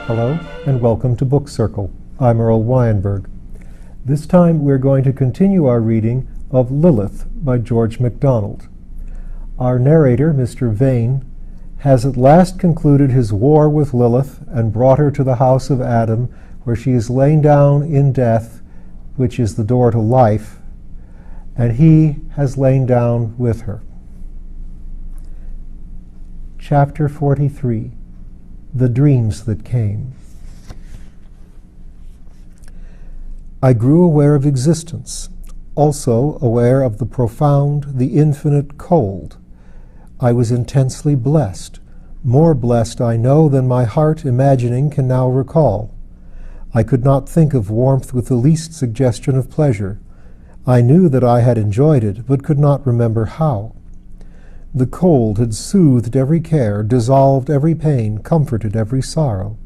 Hello, and welcome to Book Circle. I'm Earl Wajenberg. This time we're going to continue our reading of Lilith by George MacDonald. Our narrator, Mr. Vane, has at last concluded his war with Lilith and brought her to the house of Adam, where she is lain down in death, which is the door to life, and he has lain down with her. Chapter 43. The Dreams That Came. I grew aware of existence, also aware of the profound, the infinite cold. I was intensely blessed, more blessed, I know, than my heart, imagining, can now recall. I could not think of warmth with the least suggestion of pleasure. I knew that I had enjoyed it, but could not remember how. The cold had soothed every care, dissolved every pain, comforted every sorrow.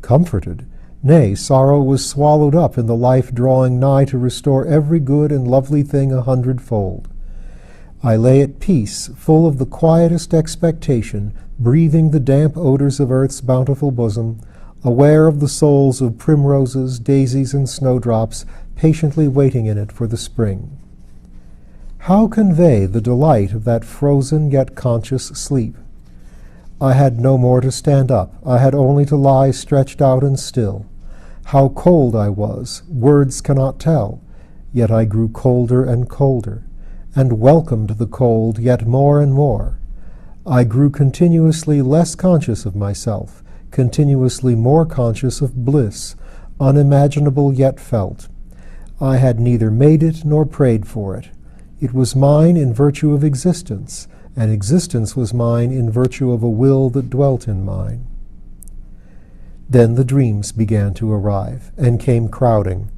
Comforted? Nay, sorrow was swallowed up in the life drawing nigh to restore every good and lovely thing 100-fold. I lay at peace, full of the quietest expectation, breathing the damp odors of earth's bountiful bosom, aware of the souls of primroses, daisies, and snowdrops, patiently waiting in it for the spring. How convey the delight of that frozen yet conscious sleep? I had no more to stand up. I had only to lie stretched out and still. How cold I was, words cannot tell, yet I grew colder and colder, and welcomed the cold yet more and more. I grew continuously less conscious of myself, continuously more conscious of bliss, unimaginable yet felt. I had neither made it nor prayed for it. It was mine in virtue of existence, and existence was mine in virtue of a will that dwelt in mine. Then the dreams began to arrive, and came crowding.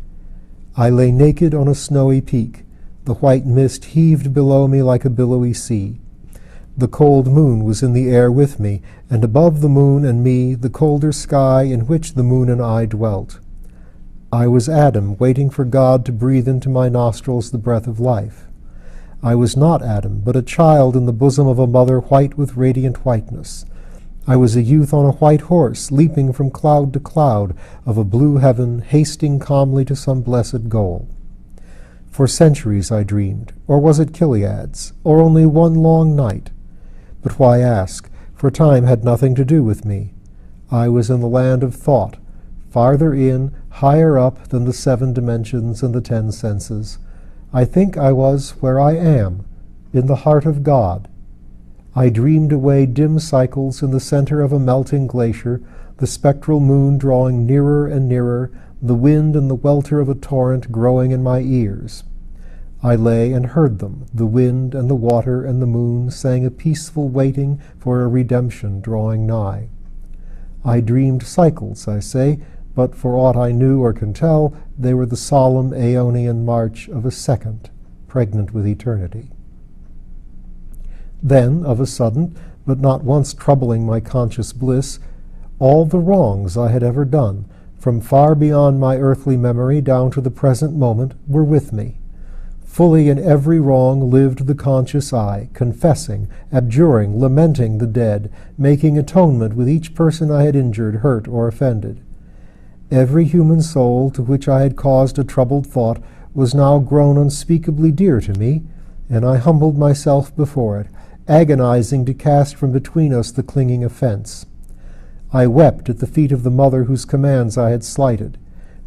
I lay naked on a snowy peak. The white mist heaved below me like a billowy sea. The cold moon was in the air with me, and above the moon and me the colder sky in which the moon and I dwelt. I was Adam, waiting for God to breathe into my nostrils the breath of life. I was not Adam, but a child in the bosom of a mother white with radiant whiteness. I was a youth on a white horse, leaping from cloud to cloud of a blue heaven, hasting calmly to some blessed goal. For centuries I dreamed, or was it Chiliads, or only one long night? But why ask, for time had nothing to do with me. I was in the land of thought, farther in, higher up than the 7 dimensions and the 10 senses. I think I was where I am, in the heart of God. I dreamed away dim cycles in the center of a melting glacier, the spectral moon drawing nearer and nearer, the wind and the welter of a torrent growing in my ears. I lay and heard them. The wind and the water and the moon sang a peaceful waiting for a redemption drawing nigh. I dreamed cycles, I say, but for aught I knew or can tell, they were the solemn aeonian march of a second, pregnant with eternity. Then, of a sudden, but not once troubling my conscious bliss, all the wrongs I had ever done, from far beyond my earthly memory down to the present moment, were with me. Fully in every wrong lived the conscious I, confessing, abjuring, lamenting the dead, making atonement with each person I had injured, hurt, or offended. Every human soul to which I had caused a troubled thought was now grown unspeakably dear to me, and I humbled myself before it, agonizing to cast from between us the clinging offense. I wept at the feet of the mother whose commands I had slighted.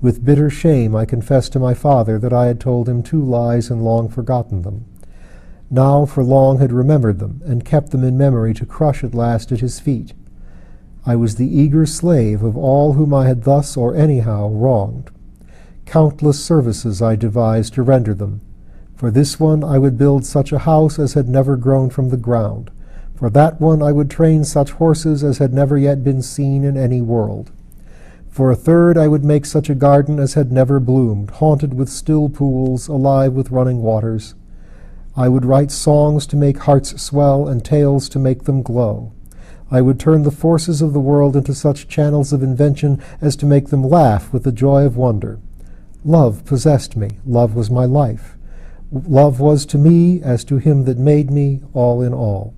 With bitter shame I confessed to my father that I had told him 2 lies and long forgotten them. Now for long had remembered them, and kept them in memory to crush at last at his feet. I was the eager slave of all whom I had thus or anyhow wronged. Countless services I devised to render them. For this one I would build such a house as had never grown from the ground. For that one I would train such horses as had never yet been seen in any world. For a third I would make such a garden as had never bloomed, haunted with still pools, alive with running waters. I would write songs to make hearts swell and tales to make them glow. I would turn the forces of the world into such channels of invention as to make them laugh with the joy of wonder. Love possessed me. Love was my life. Love was to me, as to him that made me, all in all.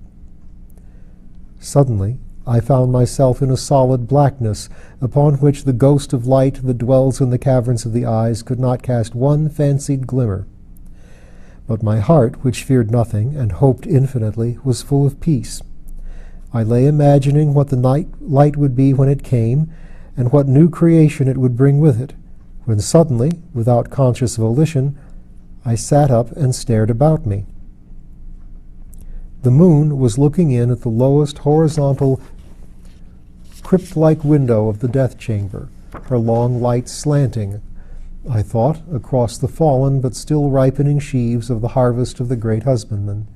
Suddenly I found myself in a solid blackness, upon which the ghost of light that dwells in the caverns of the eyes could not cast one fancied glimmer. But my heart, which feared nothing and hoped infinitely, was full of peace. I lay imagining what the light would be when it came, and what new creation it would bring with it, when suddenly, without conscious volition, I sat up and stared about me. The moon was looking in at the lowest horizontal crypt-like window of the death chamber, her long light slanting, I thought, across the fallen but still ripening sheaves of the harvest of the great husbandman.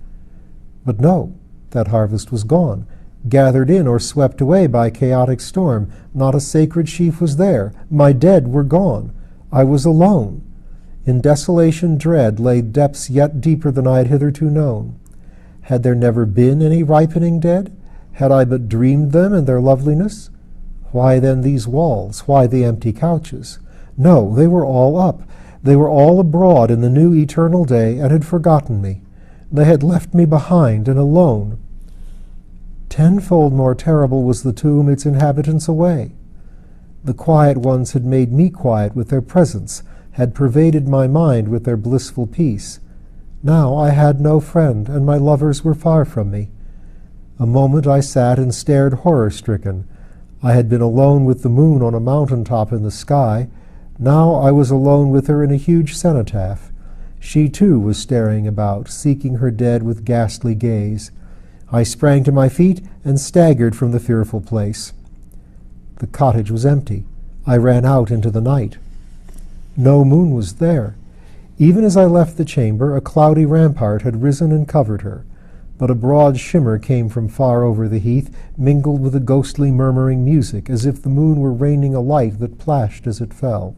But no, that harvest was gone, gathered in or swept away by chaotic storm. Not a sacred sheaf was there. My dead were gone. I was alone. In desolation dread lay depths yet deeper than I had hitherto known. Had there never been any ripening dead? Had I but dreamed them and their loveliness? Why then these walls? Why the empty couches? No, they were all up. They were all abroad in the new eternal day and had forgotten me. They had left me behind and alone. Tenfold more terrible was the tomb its inhabitants away. The quiet ones had made me quiet with their presence, had pervaded my mind with their blissful peace. Now I had no friend, and my lovers were far from me. A moment I sat and stared horror-stricken. I had been alone with the moon on a mountain-top in the sky. Now I was alone with her in a huge cenotaph. She, too, was staring about, seeking her dead with ghastly gaze. I sprang to my feet and staggered from the fearful place. The cottage was empty. I ran out into the night. No moon was there. Even as I left the chamber, a cloudy rampart had risen and covered her, but a broad shimmer came from far over the heath, mingled with a ghostly murmuring music, as if the moon were raining a light that plashed as it fell.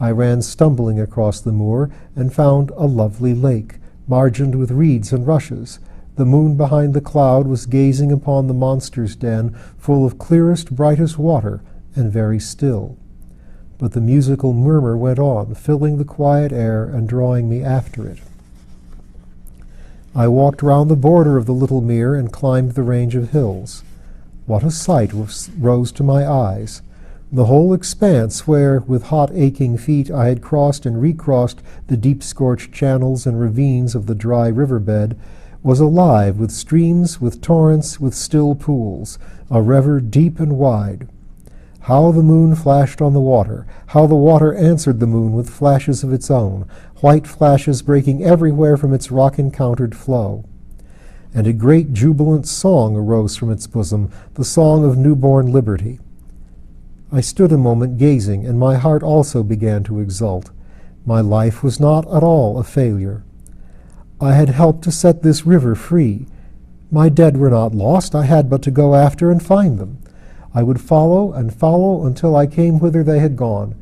I ran stumbling across the moor and found a lovely lake, margined with reeds and rushes. The moon behind the cloud was gazing upon the monster's den, full of clearest, brightest water, and very still. But the musical murmur went on, filling the quiet air and drawing me after it. I walked round the border of the little mere and climbed the range of hills. What a sight rose to my eyes! The whole expanse where, with hot aching feet, I had crossed and recrossed the deep-scorched channels and ravines of the dry riverbed, was alive with streams, with torrents, with still pools, a river deep and wide. How the moon flashed on the water, how the water answered the moon with flashes of its own, white flashes breaking everywhere from its rock-encountered flow. And a great jubilant song arose from its bosom, the song of newborn liberty. I stood a moment gazing, and my heart also began to exult. My life was not at all a failure. I had helped to set this river free. My dead were not lost. I had but to go after and find them. I would follow and follow until I came whither they had gone.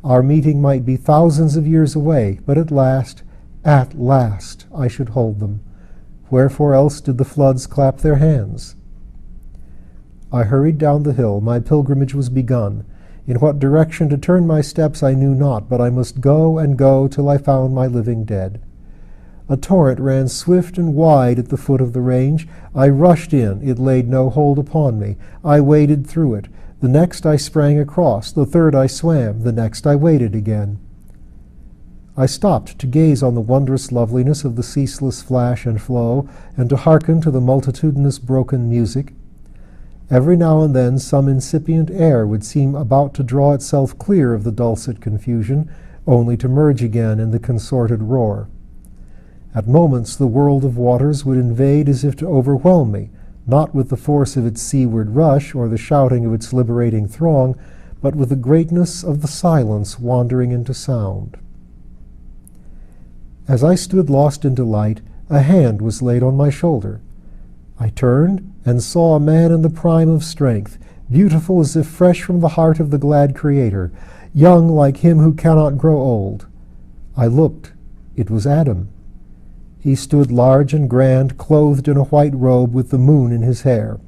Our meeting might be thousands of years away, but at last, I should hold them. Wherefore else did the floods clap their hands? I hurried down the hill. My pilgrimage was begun. In what direction to turn my steps I knew not, but I must go and go till I found my living dead. A torrent ran swift and wide at the foot of the range. I rushed in. It laid no hold upon me. I waded through it. The next I sprang across. The third I swam. The next I waded again. I stopped to gaze on the wondrous loveliness of the ceaseless flash and flow, and to hearken to the multitudinous broken music. Every now and then some incipient air would seem about to draw itself clear of the dulcet confusion, only to merge again in the consorted roar. At moments the world of waters would invade as if to overwhelm me, not with the force of its seaward rush or the shouting of its liberating throng, but with the greatness of the silence wandering into sound. As I stood lost in delight, a hand was laid on my shoulder. I turned and saw a man in the prime of strength, beautiful as if fresh from the heart of the glad Creator, young like him who cannot grow old. I looked. It was Adam. He stood large and grand, clothed in a white robe with the moon in his hair.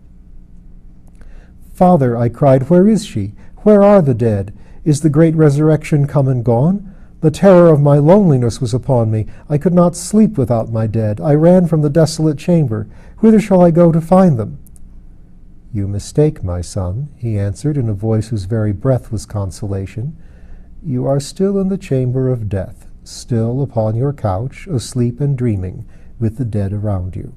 "Father," I cried, "where is she? Where are the dead? Is the great resurrection come and gone? The terror of my loneliness was upon me. I could not sleep without my dead. I ran from the desolate chamber. Whither shall I go to find them?" "You mistake, my son," he answered in a voice whose very breath was consolation. "You are still in the chamber of death, still upon your couch, asleep and dreaming, with the dead around you."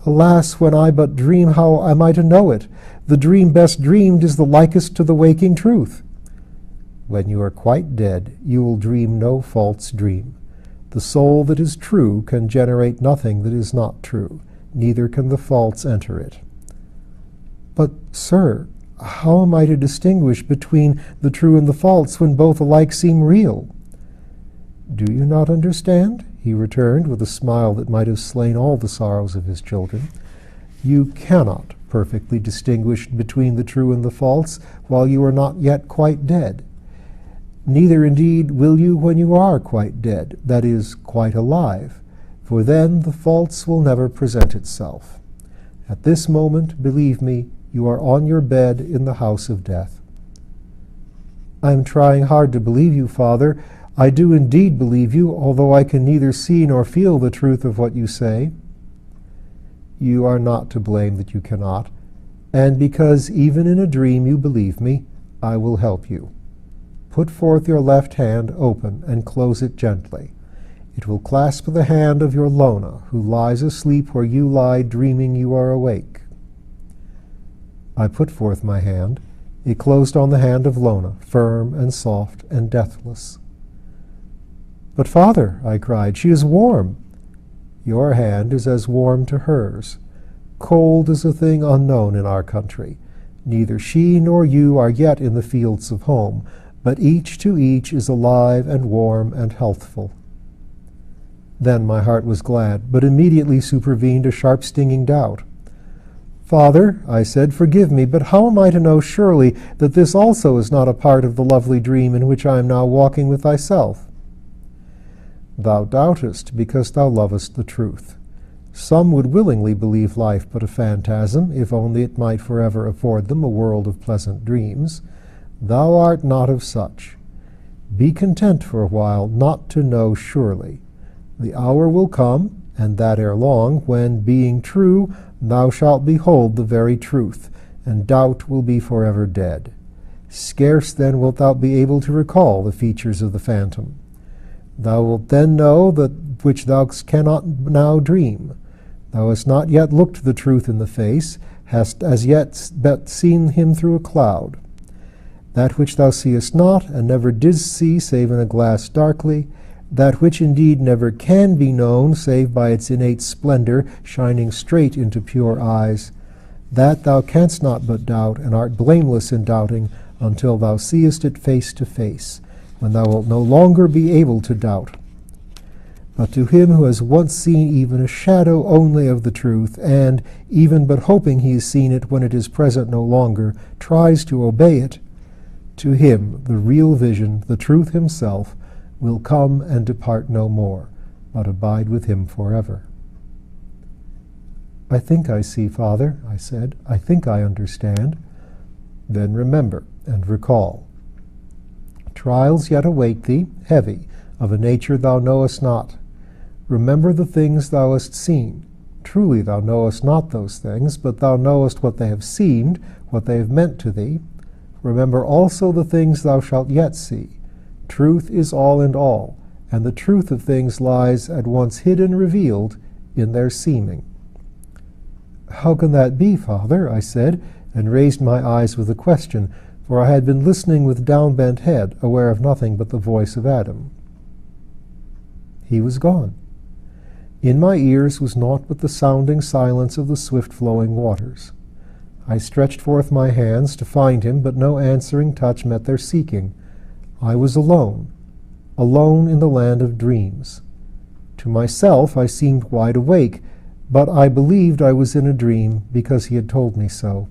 "Alas, when I but dream, how am I to know it? The dream best dreamed is the likest to the waking truth." "When you are quite dead, you will dream no false dream. The soul that is true can generate nothing that is not true, neither can the false enter it." "But, sir, how am I to distinguish between the true and the false when both alike seem real?" "Do you not understand?" he returned with a smile that might have slain all the sorrows of his children. "You cannot perfectly distinguish between the true and the false while you are not yet quite dead. Neither indeed will you when you are quite dead, that is, quite alive, for then the false will never present itself. At this moment, believe me, you are on your bed in the house of death." "I am trying hard to believe you, Father. I do indeed believe you, although I can neither see nor feel the truth of what you say." "You are not to blame that you cannot, and because even in a dream you believe me, I will help you. Put forth your left hand open and close it gently. It will clasp the hand of your Lona, who lies asleep where you lie dreaming you are awake." I put forth my hand. It closed on the hand of Lona, firm and soft and deathless. "But, Father," I cried, "she is warm." "Your hand is as warm to hers. Cold is a thing unknown in our country. Neither she nor you are yet in the fields of home, but each to each is alive and warm and healthful." Then my heart was glad, but immediately supervened a sharp stinging doubt. "Father," I said, "forgive me, but how am I to know surely that this also is not a part of the lovely dream in which I am now walking with thyself?" "Thou doubtest because thou lovest the truth. Some would willingly believe life but a phantasm, if only it might forever afford them a world of pleasant dreams. Thou art not of such. Be content for a while not to know surely. The hour will come, and that ere long, when, being true, thou shalt behold the very truth, and doubt will be forever dead. Scarce then wilt thou be able to recall the features of the phantom. Thou wilt then know that which thou cannot now dream. Thou hast not yet looked the truth in the face, hast as yet but seen him through a cloud. That which thou seest not, and never didst see save in a glass darkly, that which indeed never can be known save by its innate splendor shining straight into pure eyes, that thou canst not but doubt, and art blameless in doubting until thou seest it face to face, when thou wilt no longer be able to doubt. But to him who has once seen even a shadow only of the truth, and, even but hoping he has seen it when it is present no longer, tries to obey it, to him the real vision, the truth himself, will come and depart no more, but abide with him forever." "I think I see, Father," I said. "I think I understand." "Then remember and recall. Trials yet await thee, heavy, of a nature thou knowest not. Remember the things thou hast seen. Truly thou knowest not those things, but thou knowest what they have seemed, what they have meant to thee. Remember also the things thou shalt yet see. Truth is all and all, and the truth of things lies at once hid and revealed in their seeming." "How can that be, Father?" I said, and raised my eyes with a question, for I had been listening with down-bent head, aware of nothing but the voice of Adam. He was gone. In my ears was naught but the sounding silence of the swift-flowing waters. I stretched forth my hands to find him, but no answering touch met their seeking. I was alone, alone in the land of dreams. To myself I seemed wide awake, but I believed I was in a dream because he had told me so.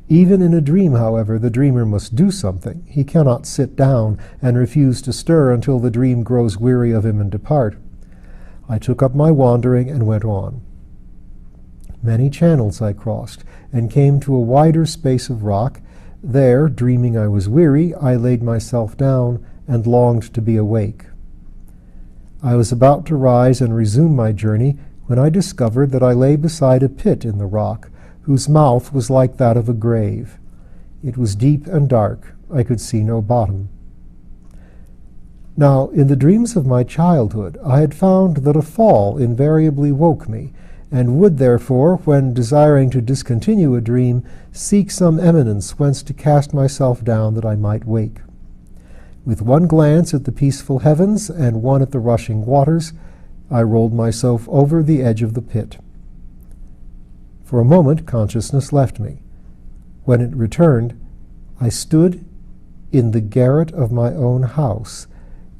Even in a dream, however, the dreamer must do something. He cannot sit down and refuse to stir until the dream grows weary of him and depart. I took up my wandering and went on. Many channels I crossed, and came to a wider space of rock. There, dreaming I was weary, I laid myself down and longed to be awake. I was about to rise and resume my journey when I discovered that I lay beside a pit in the rock, whose mouth was like that of a grave. It was deep and dark. I could see no bottom. Now, in the dreams of my childhood, I had found that a fall invariably woke me, and would therefore, when desiring to discontinue a dream, seek some eminence whence to cast myself down that I might wake. With one glance at the peaceful heavens and one at the rushing waters, I rolled myself over the edge of the pit. For a moment consciousness left me. When it returned, I stood in the garret of my own house,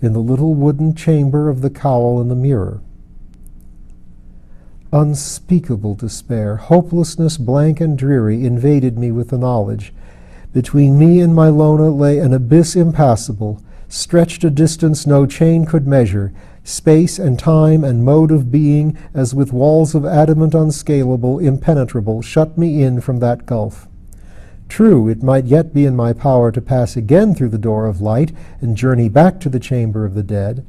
in the little wooden chamber of the cowl and the mirror. Unspeakable despair, hopelessness blank and dreary, invaded me with the knowledge. Between me and my Lona lay an abyss impassable, stretched a distance no chain could measure, space and time and mode of being, as with walls of adamant unscalable, impenetrable, shut me in from that gulf. True, it might yet be in my power to pass again through the door of light and journey back to the chamber of the dead.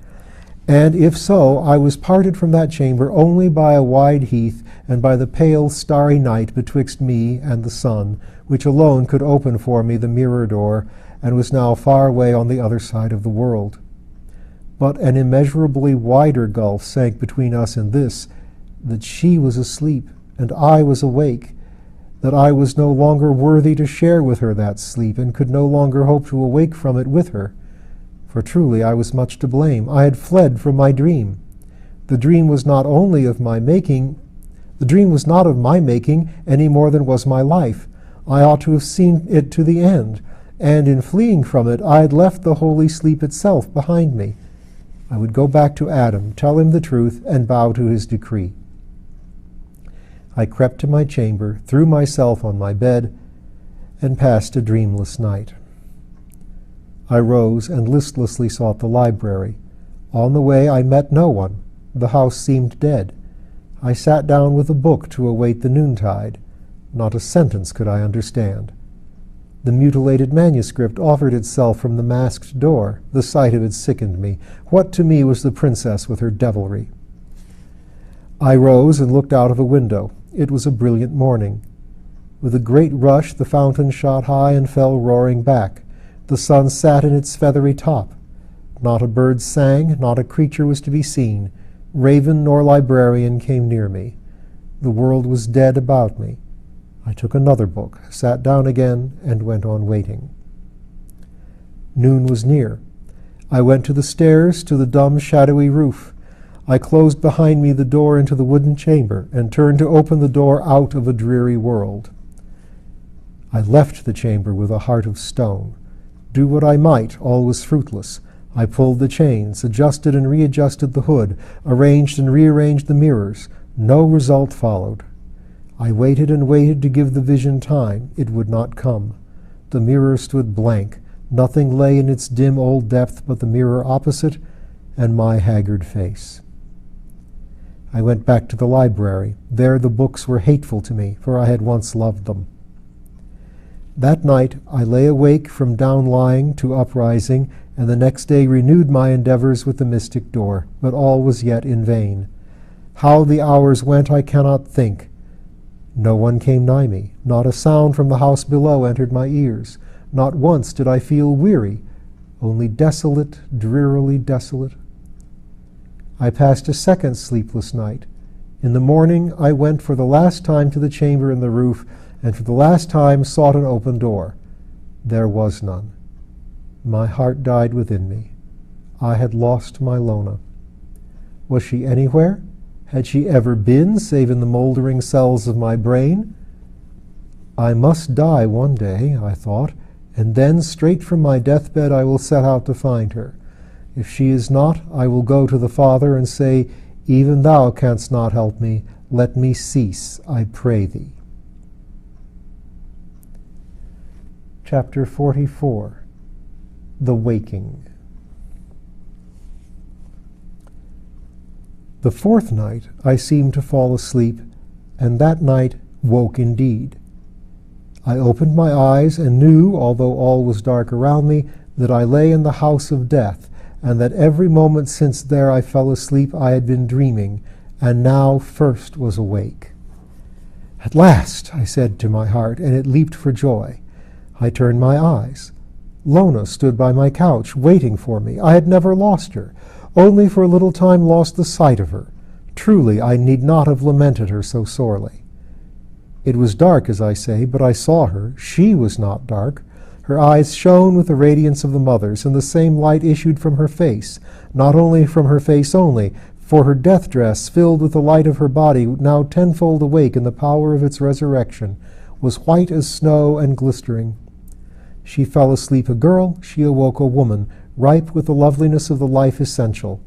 And if so, I was parted from that chamber only by a wide heath and by the pale starry night betwixt me and the sun, which alone could open for me the mirror door, and was now far away on the other side of the world. But an immeasurably wider gulf sank between us in this, that she was asleep and I was awake, that I was no longer worthy to share with her that sleep, and could no longer hope to awake from it with her. For truly I was much to blame. I had fled from my dream. The dream was not only of my making, the dream was not of my making any more than was my life. I ought to have seen it to the end, and in fleeing from it I had left the holy sleep itself behind me. I would go back to Adam, tell him the truth, and bow to his decree. I crept to my chamber, threw myself on my bed, and passed a dreamless night. I rose and listlessly sought the library. On the way I met no one. The house seemed dead. I sat down with a book to await the noontide. Not a sentence could I understand. The mutilated manuscript offered itself from the masked door. The sight of it sickened me. What to me was the princess with her devilry? I rose and looked out of a window. It was a brilliant morning. With a great rush the fountain shot high and fell roaring back. The sun sat in its feathery top. Not a bird sang, not a creature was to be seen. Raven nor librarian came near me. The world was dead about me. I took another book, sat down again, and went on waiting. Noon was near. I went to the stairs, to the dumb, shadowy roof. I closed behind me the door into the wooden chamber, and turned to open the door out of a dreary world. I left the chamber with a heart of stone. Do what I might, all was fruitless. I pulled the chains, adjusted and readjusted the hood, arranged and rearranged the mirrors. No result followed. I waited and waited to give the vision time. It would not come. The mirror stood blank. Nothing lay in its dim old depth but the mirror opposite and my haggard face. I went back to the library. There the books were hateful to me, for I had once loved them. That night I lay awake from down-lying to uprising, and the next day renewed my endeavors with the mystic door, but all was yet in vain. How the hours went I cannot think. No one came nigh me. Not a sound from the house below entered my ears. Not once did I feel weary, only desolate, drearily desolate. I passed a second sleepless night. In the morning I went for the last time to the chamber in the roof, and for the last time sought an open door. There was none. My heart died within me. I had lost my Lona. Was she anywhere? Had she ever been, save in the moldering cells of my brain? I must die one day, I thought, and then straight from my deathbed I will set out to find her. If she is not, I will go to the Father and say, even thou canst not help me. Let me cease, I pray thee. Chapter 44. The Waking. The fourth night I seemed to fall asleep, and that night woke indeed. I opened my eyes and knew, although all was dark around me, that I lay in the house of death, and that every moment since there I fell asleep I had been dreaming, and now first was awake. At last, I said to my heart, and it leaped for joy. I turned my eyes. Lona stood by my couch, waiting for me. I had never lost her, only for a little time lost the sight of her. Truly, I need not have lamented her so sorely. It was dark, as I say, but I saw her. She was not dark. Her eyes shone with the radiance of the mother's, and the same light issued from her face, not only from her face only, for her death dress, filled with the light of her body, now tenfold awake in the power of its resurrection, was white as snow and glistering. She fell asleep a girl, she awoke a woman, ripe with the loveliness of the life essential.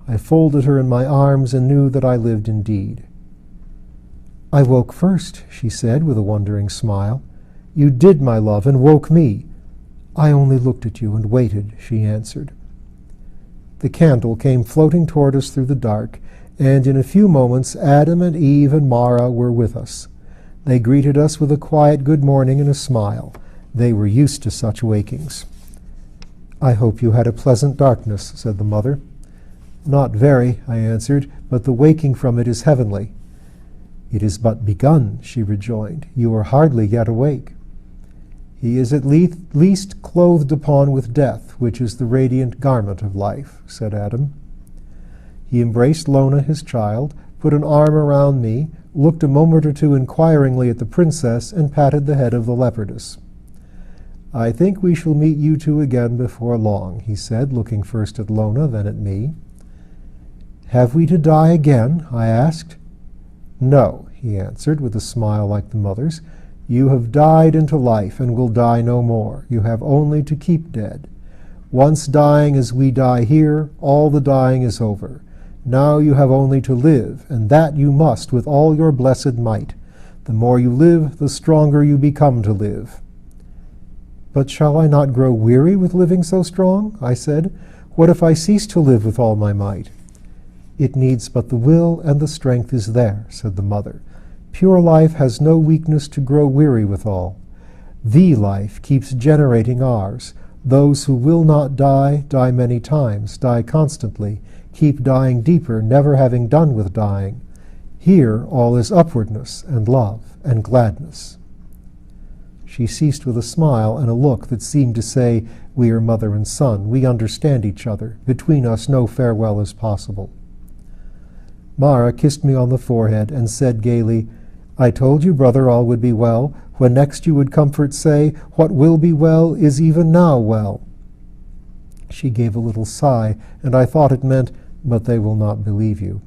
I folded her in my arms and knew that I lived indeed. I woke first, she said with a wondering smile. You did, my love, and woke me. I only looked at you and waited, she answered. The candle came floating toward us through the dark, and in a few moments Adam and Eve and Mara were with us. They greeted us with a quiet good morning and a smile. They were used to such wakings. I hope you had a pleasant darkness, said the mother. Not very, I answered, but the waking from it is heavenly. It is but begun, she rejoined. You are hardly yet awake. He is at least clothed upon with death, which is the radiant garment of life, said Adam. He embraced Lona, his child, put an arm around me, looked a moment or two inquiringly at the princess, and patted the head of the leopardess. I think we shall meet you two again before long, he said, looking first at Lona, then at me. Have we to die again? I asked. No, he answered, with a smile like the mother's. You have died into life and will die no more. You have only to keep dead. Once dying as we die here, all the dying is over. Now you have only to live, and that you must with all your blessed might. The more you live, the stronger you become to live. But shall I not grow weary with living so strong? I said. What if I cease to live with all my might? It needs but the will, and the strength is there, said the mother. Pure life has no weakness to grow weary withal. The life keeps generating ours. Those who will not die, die many times, die constantly, keep dying deeper, never having done with dying. Here all is upwardness and love and gladness. She ceased with a smile and a look that seemed to say, We are mother and son. We understand each other. Between us no farewell is possible. Mara kissed me on the forehead and said gaily, I told you, brother, all would be well. When next you would comfort say, What will be well is even now well. She gave a little sigh, and I thought it meant, But they will not believe you.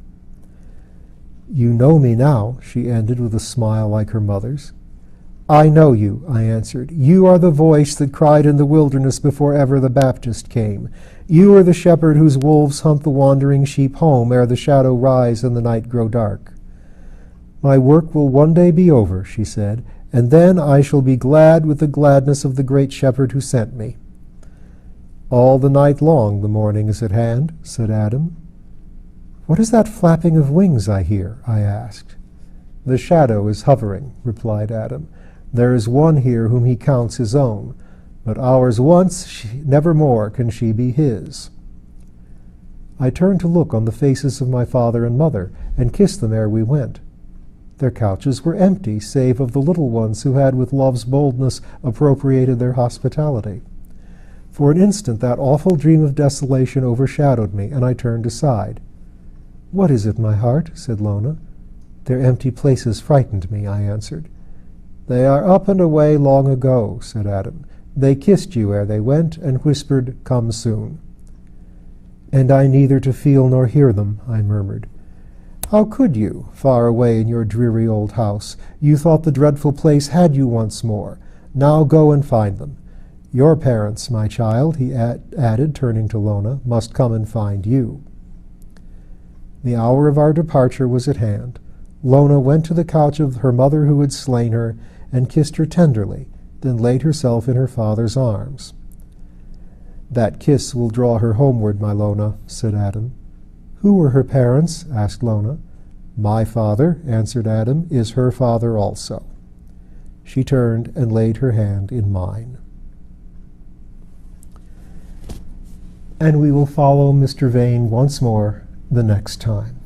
You know me now, she ended with a smile like her mother's. I know you, I answered. You are the voice that cried in the wilderness before ever the Baptist came. You are the shepherd whose wolves hunt the wandering sheep home ere the shadow rise and the night grow dark. My work will one day be over, she said, and then I shall be glad with the gladness of the great shepherd who sent me. All the night long the morning is at hand, said Adam. What is that flapping of wings I hear? I asked. The shadow is hovering, replied Adam. There is one here whom he counts his own, but ours once, never more can she be his. I turned to look on the faces of my father and mother, and kissed them ere we went. Their couches were empty, save of the little ones who had with love's boldness appropriated their hospitality. For an instant that awful dream of desolation overshadowed me, and I turned aside. What is it, my heart? Said Lona. Their empty places frightened me, I answered. They are up and away long ago, said Adam. They kissed you ere they went, and whispered, Come soon. And I neither to feel nor hear them, I murmured. How could you, far away in your dreary old house? You thought the dreadful place had you once more. Now go and find them. Your parents, my child, he added, turning to Lona, must come and find you. The hour of our departure was at hand. Lona went to the couch of her mother who had slain her, and kissed her tenderly, then laid herself in her father's arms. That kiss will draw her homeward, my Lona, said Adam. Who were her parents? Asked Lona. My father, answered Adam, is her father also. She turned and laid her hand in mine. And we will follow Mr. Vane once more the next time.